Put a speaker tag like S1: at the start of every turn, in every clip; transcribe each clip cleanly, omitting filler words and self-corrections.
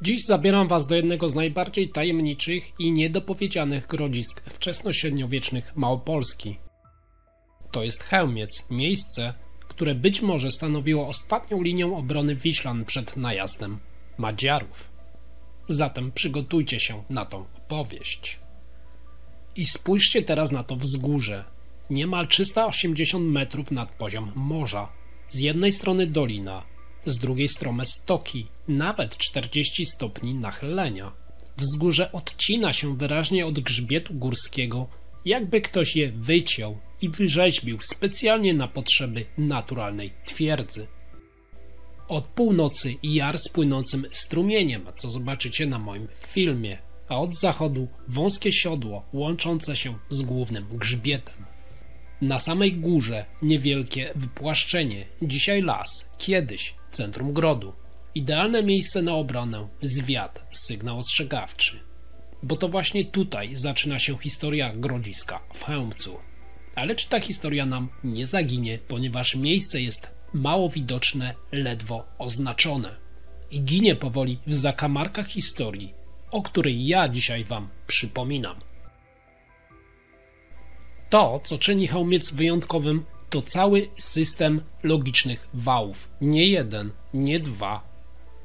S1: Dziś zabieram Was do jednego z najbardziej tajemniczych i niedopowiedzianych grodzisk wczesnośredniowiecznych Małopolski. To jest Chełmiec, miejsce, które być może stanowiło ostatnią linię obrony Wiślan przed najazdem Madziarów. Zatem przygotujcie się na tą opowieść. I spójrzcie teraz na to wzgórze, niemal 380 metrów nad poziom morza. Z jednej strony dolina, z drugiej strony stoki, nawet 40 stopni nachylenia. Wzgórze odcina się wyraźnie od grzbietu górskiego, jakby ktoś je wyciął i wyrzeźbił specjalnie na potrzeby naturalnej twierdzy. Od północy jar z płynącym strumieniem, co zobaczycie na moim filmie, a od zachodu wąskie siodło łączące się z głównym grzbietem. Na samej górze niewielkie wypłaszczenie, dzisiaj las, kiedyś centrum grodu. Idealne miejsce na obronę, zwiat, sygnał ostrzegawczy. Bo to właśnie tutaj zaczyna się historia grodziska w Chełmcu. Ale czy ta historia nam nie zaginie, ponieważ miejsce jest mało widoczne, ledwo oznaczone. I ginie powoli w zakamarkach historii, o której ja dzisiaj Wam przypominam. To, co czyni Chełmiec wyjątkowym, to cały system logicznych wałów. Nie jeden, nie dwa,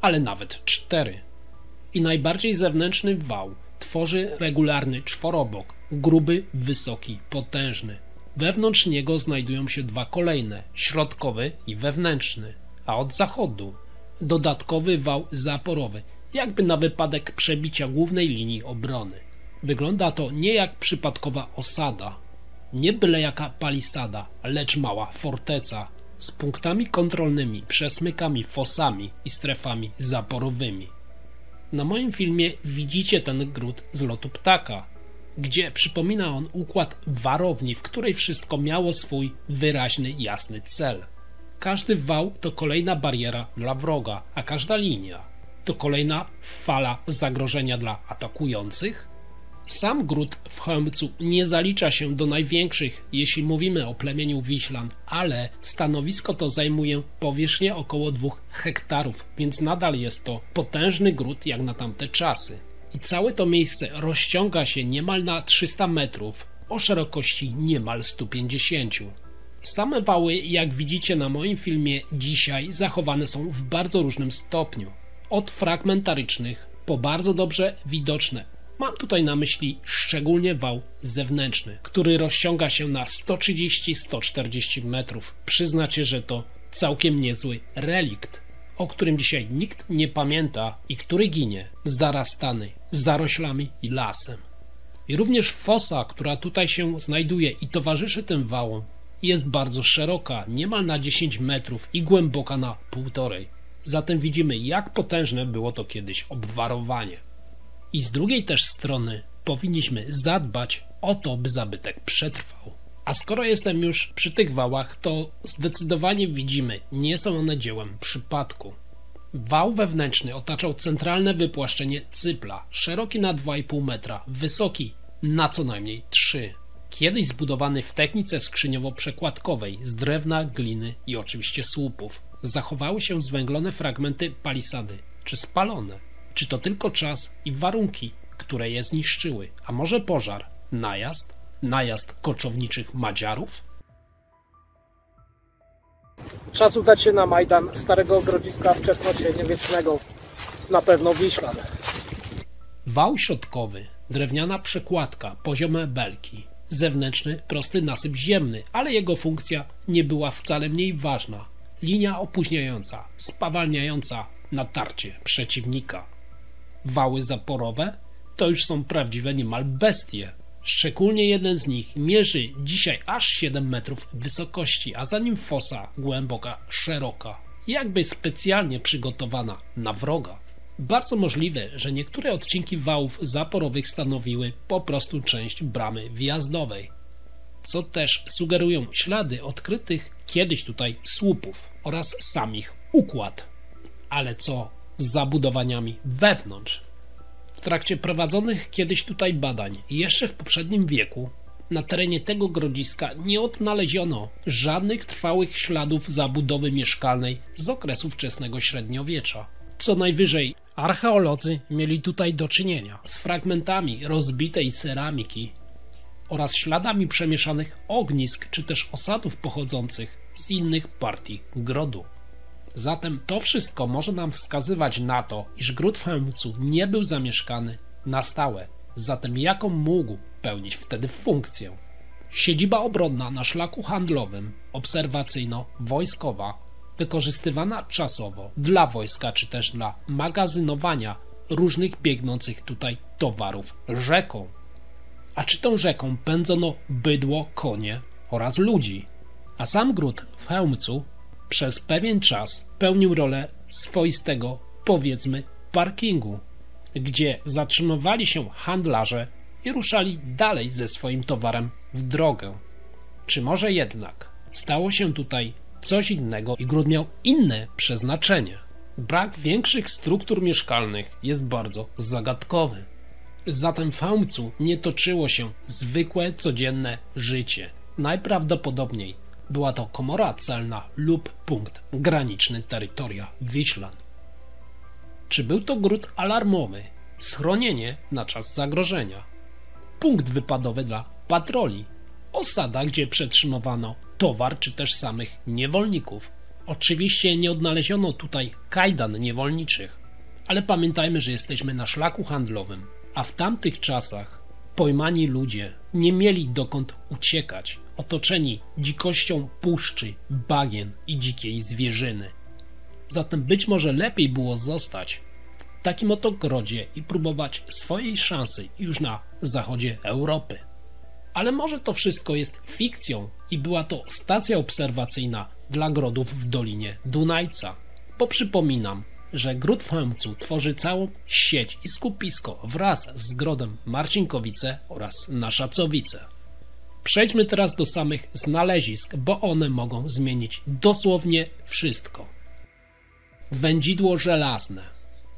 S1: ale nawet 4. I najbardziej zewnętrzny wał tworzy regularny czworobok, gruby, wysoki, potężny. Wewnątrz niego znajdują się 2 kolejne, środkowy i wewnętrzny, a od zachodu dodatkowy wał zaporowy, jakby na wypadek przebicia głównej linii obrony. Wygląda to nie jak przypadkowa osada, nie byle jaka palisada, lecz mała forteca z punktami kontrolnymi, przesmykami, fosami i strefami zaporowymi. Na moim filmie widzicie ten gród z lotu ptaka, gdzie przypomina on układ warowni, w której wszystko miało swój wyraźny, jasny cel. Każdy wał to kolejna bariera dla wroga, a każda linia to kolejna fala zagrożenia dla atakujących. Sam gród w Chełmcu nie zalicza się do największych, jeśli mówimy o plemieniu Wiślan, ale stanowisko to zajmuje powierzchnię około 2 hektarów, więc nadal jest to potężny gród jak na tamte czasy. I całe to miejsce rozciąga się niemal na 300 metrów, o szerokości niemal 150. Same wały, jak widzicie na moim filmie dzisiaj, zachowane są w bardzo różnym stopniu. Od fragmentarycznych po bardzo dobrze widoczne. Mam tutaj na myśli szczególnie wał zewnętrzny, który rozciąga się na 130-140 metrów. Przyznacie, że to całkiem niezły relikt, o którym dzisiaj nikt nie pamięta i który ginie zarastany zaroślami i lasem. I również fosa, która tutaj się znajduje i towarzyszy tym wałom, jest bardzo szeroka, niemal na 10 metrów i głęboka na 1,5. Zatem widzimy, jak potężne było to kiedyś obwarowanie. I z drugiej też strony powinniśmy zadbać o to, by zabytek przetrwał. A skoro jestem już przy tych wałach, to zdecydowanie widzimy, nie są one dziełem przypadku. Wał wewnętrzny otaczał centralne wypłaszczenie cypla, szeroki na 2,5 metra, wysoki na co najmniej 3. Kiedyś zbudowany w technice skrzyniowo-przekładkowej z drewna, gliny i oczywiście słupów. Zachowały się zwęglone fragmenty palisady, czy spalone. Czy to tylko czas i warunki, które je zniszczyły? A może pożar? Najazd koczowniczych Madziarów?
S2: Czas udać się na Majdan starego grodziska wczesnośredniowiecznego, na pewno Wiślan.
S1: Wał środkowy, drewniana przekładka, poziome belki. Zewnętrzny, prosty nasyp ziemny, ale jego funkcja nie była wcale mniej ważna. Linia opóźniająca, spawalniająca natarcie przeciwnika. Wały zaporowe to już są prawdziwe niemal bestie. Szczególnie jeden z nich mierzy dzisiaj aż 7 metrów wysokości, a za nim fosa głęboka, szeroka, jakby specjalnie przygotowana na wroga. Bardzo możliwe, że niektóre odcinki wałów zaporowych stanowiły po prostu część bramy wjazdowej, co też sugerują ślady odkrytych kiedyś tutaj słupów oraz sam ich układ. Ale co z zabudowaniami wewnątrz? W trakcie prowadzonych kiedyś tutaj badań, jeszcze w poprzednim wieku, na terenie tego grodziska nie odnaleziono żadnych trwałych śladów zabudowy mieszkalnej z okresu wczesnego średniowiecza. Co najwyżej Archeolodzy mieli tutaj do czynienia z fragmentami rozbitej ceramiki oraz śladami przemieszanych ognisk czy też osadów pochodzących z innych partii grodu. Zatem to wszystko może nam wskazywać na to, iż gród w Chełmcu nie był zamieszkany na stałe. Zatem jaką mógł pełnić wtedy funkcję? Siedziba obronna na szlaku handlowym, obserwacyjno-wojskowa, wykorzystywana czasowo dla wojska czy też dla magazynowania różnych biegnących tutaj towarów rzeką. A czy tą rzeką pędzono bydło, konie oraz ludzi? A sam gród w Chełmcu przez pewien czas pełnił rolę swoistego, powiedzmy, parkingu, gdzie zatrzymywali się handlarze i ruszali dalej ze swoim towarem w drogę. Czy może jednak stało się tutaj coś innego i gród miał inne przeznaczenie? Brak większych struktur mieszkalnych jest bardzo zagadkowy. Zatem w Chełmcu nie toczyło się zwykłe, codzienne życie. Najprawdopodobniej była to komora celna lub punkt graniczny terytoria Wiślan. Czy był to gród alarmowy, schronienie na czas zagrożenia, punkt wypadowy dla patroli, osada, gdzie przetrzymywano towar czy też samych niewolników? Oczywiście nie odnaleziono tutaj kajdan niewolniczych, ale pamiętajmy, że jesteśmy na szlaku handlowym, a w tamtych czasach pojmani ludzie nie mieli dokąd uciekać, otoczeni dzikością puszczy, bagien i dzikiej zwierzyny. Zatem być może lepiej było zostać w takim oto grodzie i próbować swojej szansy już na zachodzie Europy. Ale może to wszystko jest fikcją i była to stacja obserwacyjna dla grodów w Dolinie Dunajca. Bo przypominam, że gród w Chełmcu tworzy całą sieć i skupisko wraz z grodem Marcinkowice oraz Naszacowice. Przejdźmy teraz do samych znalezisk, bo one mogą zmienić dosłownie wszystko. Wędzidło żelazne,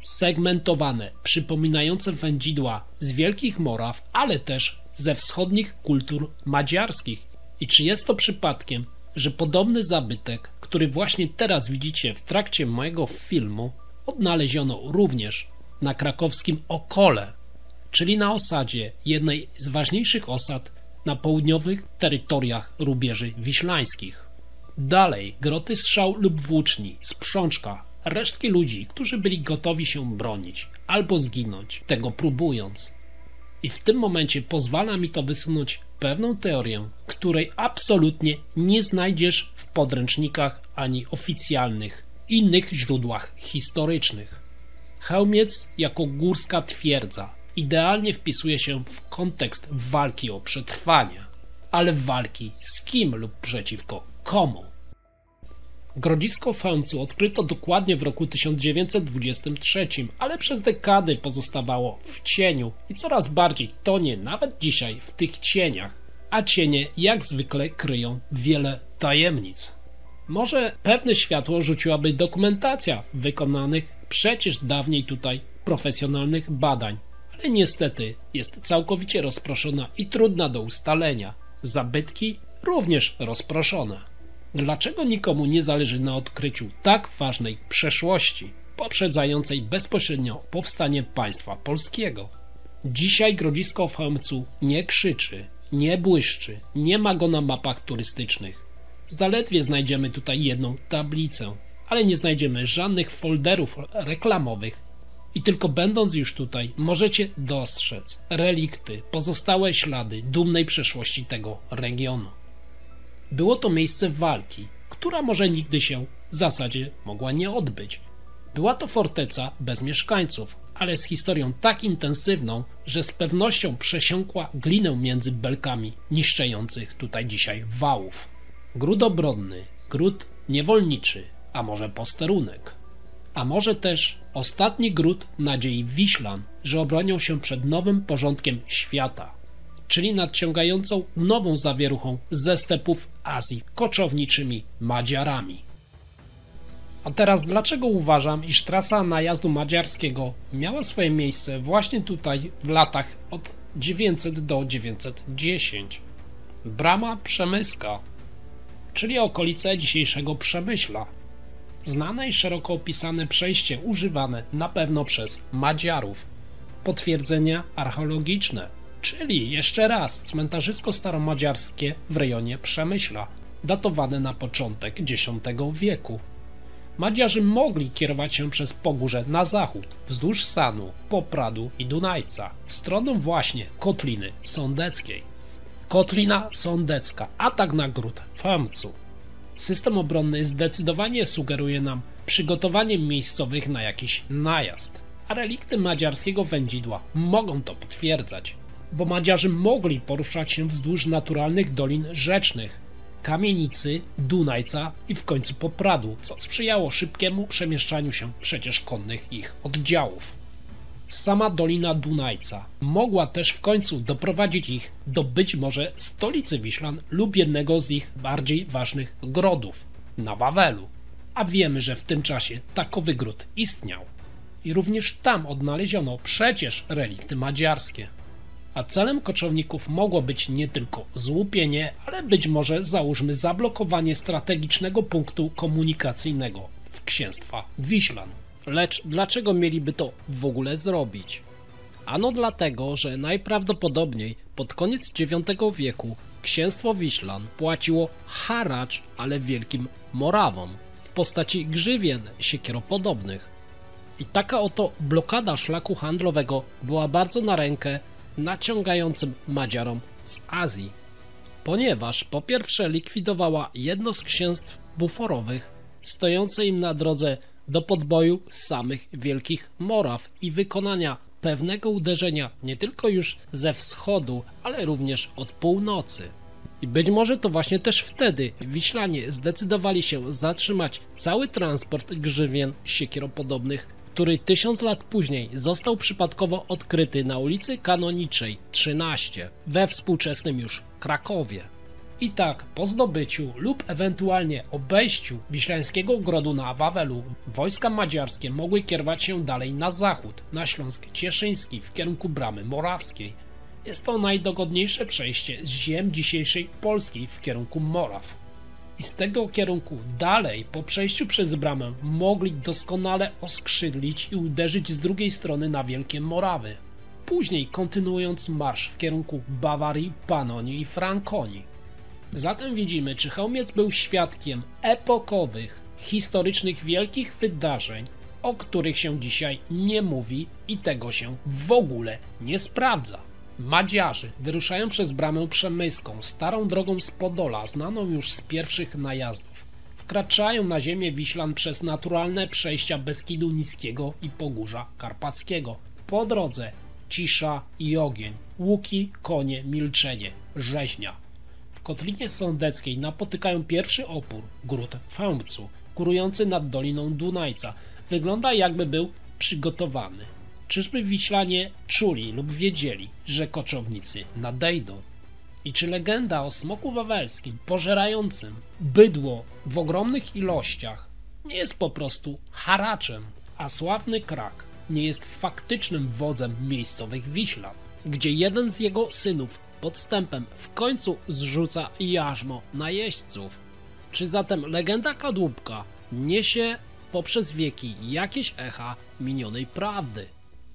S1: segmentowane, przypominające wędzidła z Wielkich Moraw, ale też ze wschodnich kultur madziarskich. I czy jest to przypadkiem, że podobny zabytek, który właśnie teraz widzicie w trakcie mojego filmu, odnaleziono również na krakowskim Okole, czyli na osadzie jednej z ważniejszych osad na południowych terytoriach rubieży wiślańskich. Dalej groty strzał lub włóczni, sprzączka, resztki ludzi, którzy byli gotowi się bronić albo zginąć, tego próbując. I w tym momencie pozwala mi to wysunąć pewną teorię, której absolutnie nie znajdziesz w podręcznikach ani oficjalnych innych źródłach historycznych. Chełmiec jako górska twierdza idealnie wpisuje się w kontekst walki o przetrwanie, ale walki z kim lub przeciwko komu? Grodzisko w Chełmcu odkryto dokładnie w roku 1923, ale przez dekady pozostawało w cieniu i coraz bardziej tonie nawet dzisiaj w tych cieniach, a cienie jak zwykle kryją wiele tajemnic. Może pewne światło rzuciłaby dokumentacja wykonanych przecież dawniej tutaj profesjonalnych badań, ale niestety jest całkowicie rozproszona i trudna do ustalenia. Zabytki również rozproszone. Dlaczego nikomu nie zależy na odkryciu tak ważnej przeszłości, poprzedzającej bezpośrednio powstanie państwa polskiego? Dzisiaj grodzisko w Chełmcu nie krzyczy, nie błyszczy, nie ma go na mapach turystycznych. Zaledwie znajdziemy tutaj jedną tablicę, ale nie znajdziemy żadnych folderów reklamowych i tylko będąc już tutaj możecie dostrzec relikty, pozostałe ślady dumnej przeszłości tego regionu. Było to miejsce walki, która może nigdy się w zasadzie mogła nie odbyć. Była to forteca bez mieszkańców, ale z historią tak intensywną, że z pewnością przesiąkła glinę między belkami niszczących tutaj dzisiaj wałów. Gród obronny, gród niewolniczy, a może posterunek, a może też ostatni gród nadziei Wiślan, że obronią się przed nowym porządkiem świata, czyli nadciągającą nową zawieruchą ze stepów Azji koczowniczymi Madziarami. A teraz dlaczego uważam, iż trasa najazdu madziarskiego miała swoje miejsce właśnie tutaj w latach od 900 do 910? Brama Przemyska, czyli okolice dzisiejszego Przemyśla. Znane i szeroko opisane przejście używane na pewno przez Madziarów. Potwierdzenia archeologiczne, czyli jeszcze raz cmentarzysko staromadziarskie w rejonie Przemyśla, datowane na początek X wieku. Madziarzy mogli kierować się przez Pogórze na zachód, wzdłuż Sanu, Popradu i Dunajca, w stronę właśnie Kotliny Sądeckiej. Kotlina Sądecka, atak na gród w Chełmcu. System obronny zdecydowanie sugeruje nam przygotowanie miejscowych na jakiś najazd, a relikty madziarskiego wędzidła mogą to potwierdzać, bo Madziarzy mogli poruszać się wzdłuż naturalnych dolin rzecznych, Kamienicy, Dunajca i w końcu Popradu, co sprzyjało szybkiemu przemieszczaniu się przecież konnych ich oddziałów. Sama Dolina Dunajca mogła też w końcu doprowadzić ich do być może stolicy Wiślan lub jednego z ich bardziej ważnych grodów, na Wawelu, a wiemy, że w tym czasie takowy gród istniał. I również tam odnaleziono przecież relikty madziarskie. A celem koczowników mogło być nie tylko złupienie, ale być może załóżmy zablokowanie strategicznego punktu komunikacyjnego w księstwa Wiślan. Lecz dlaczego mieliby to w ogóle zrobić? Ano dlatego, że najprawdopodobniej pod koniec IX wieku księstwo Wiślan płaciło haracz, ale wielkim Morawom w postaci grzywien siekieropodobnych. I taka oto blokada szlaku handlowego była bardzo na rękę naciągającym Madziarom z Azji, ponieważ po pierwsze likwidowała jedno z księstw buforowych stojące im na drodze do podboju samych wielkich Moraw i wykonania pewnego uderzenia nie tylko już ze wschodu, ale również od północy. I być może to właśnie też wtedy Wiślanie zdecydowali się zatrzymać cały transport grzywien siekieropodobnych, który 1000 lat później został przypadkowo odkryty na ulicy Kanoniczej 13 we współczesnym już Krakowie. I tak po zdobyciu lub ewentualnie obejściu wiślańskiego grodu na Wawelu wojska madziarskie mogły kierować się dalej na zachód, na Śląsk Cieszyński w kierunku Bramy Morawskiej. Jest to najdogodniejsze przejście z ziem dzisiejszej Polski w kierunku Moraw. I z tego kierunku dalej, po przejściu przez bramę, mogli doskonale oskrzydlić i uderzyć z drugiej strony na Wielkie Morawy. Później kontynuując marsz w kierunku Bawarii, Panonii i Frankonii. Zatem widzimy, czy Chełmiec był świadkiem epokowych, historycznych wielkich wydarzeń, o których się dzisiaj nie mówi i tego się w ogóle nie sprawdza. Madziarzy wyruszają przez Bramę Przemyską, starą drogą z Podola, znaną już z pierwszych najazdów. Wkraczają na ziemię Wiślan przez naturalne przejścia Beskidu Niskiego i Pogórza Karpackiego. Po drodze cisza i ogień, łuki, konie, milczenie, rzeźnia. W Kotlinie Sądeckiej napotykają pierwszy opór, gród w Chełmcu, górujący nad Doliną Dunajca. Wygląda, jakby był przygotowany. Czyżby Wiślanie czuli lub wiedzieli, że koczownicy nadejdą? I czy legenda o smoku wawelskim pożerającym bydło w ogromnych ilościach nie jest po prostu haraczem, a sławny Krak nie jest faktycznym wodzem miejscowych Wiślan, gdzie jeden z jego synów podstępem w końcu zrzuca jarzmo na jeźdźców? Czy zatem legenda kadłubka niesie poprzez wieki jakieś echa minionej prawdy?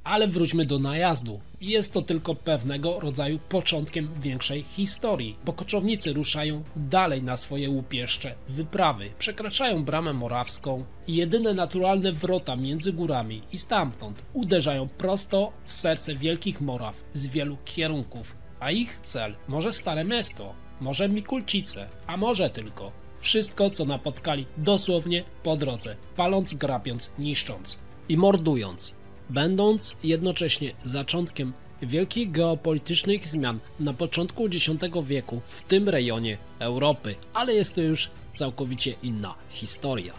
S1: Ale wróćmy do najazdu. Jest to tylko pewnego rodzaju początkiem większej historii, bo koczownicy ruszają dalej na swoje łupieszcze wyprawy, przekraczają Bramę Morawską, jedyne naturalne wrota między górami i stamtąd uderzają prosto w serce Wielkich Moraw z wielu kierunków, a ich cel może Stare Miasto, może Mikulcice, a może tylko wszystko, co napotkali dosłownie po drodze, paląc, grabiąc, niszcząc i mordując, będąc jednocześnie zaczątkiem wielkich geopolitycznych zmian na początku X wieku w tym rejonie Europy, ale jest to już całkowicie inna historia.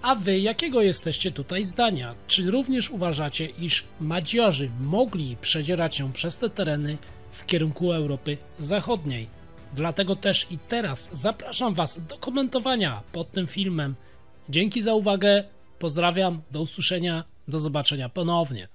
S1: A wy jakiego jesteście tutaj zdania? Czy również uważacie, iż Madziarzy mogli przedzierać się przez te tereny w kierunku Europy Zachodniej? Dlatego też i teraz zapraszam was do komentowania pod tym filmem. Dzięki za uwagę, pozdrawiam, do usłyszenia, do zobaczenia ponownie.